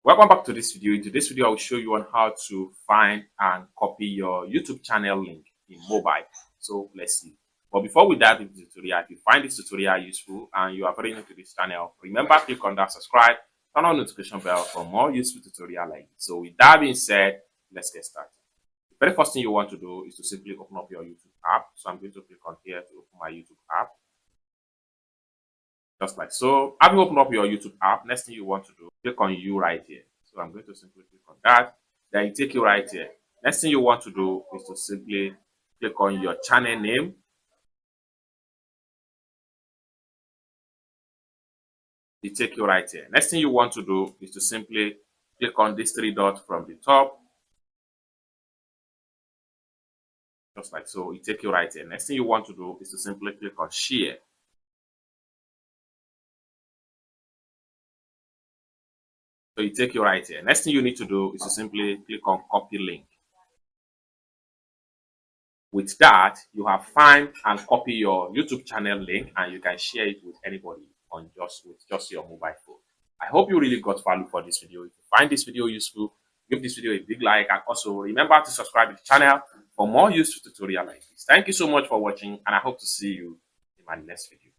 Welcome back to this video. In today's video, I will show you on how to find and copy your YouTube channel link in mobile. So let's see. But before we dive into the tutorial, if you find this tutorial useful and you are very new to this channel, remember to click on that subscribe, turn on notification bell for more useful tutorial like this. So with that being said, let's get started. The very first thing you want to do is to simply open up your YouTube app. So I'm going to click on here to open my YouTube app. Just like so. Having opened up your YouTube app, next thing you want to do, click on you right here. So I'm going to simply click on that. Then it take you right here. Next thing you want to do is to simply click on your channel name. It take you right here. Next thing you want to do is to simply click on this three dots from the top. Just like so. It take you right here. Next thing you want to do is to simply click on share. So you take you right here. Next thing you need to do is to simply click on copy link. With that, you have find and copy your YouTube channel link and you can share it with anybody on just your mobile phone. I hope you really got value for this video. If you find this video useful, give this video a big like and also remember to subscribe to the channel for more useful tutorial like this. Thank you so much for watching and I hope to see you in my next video.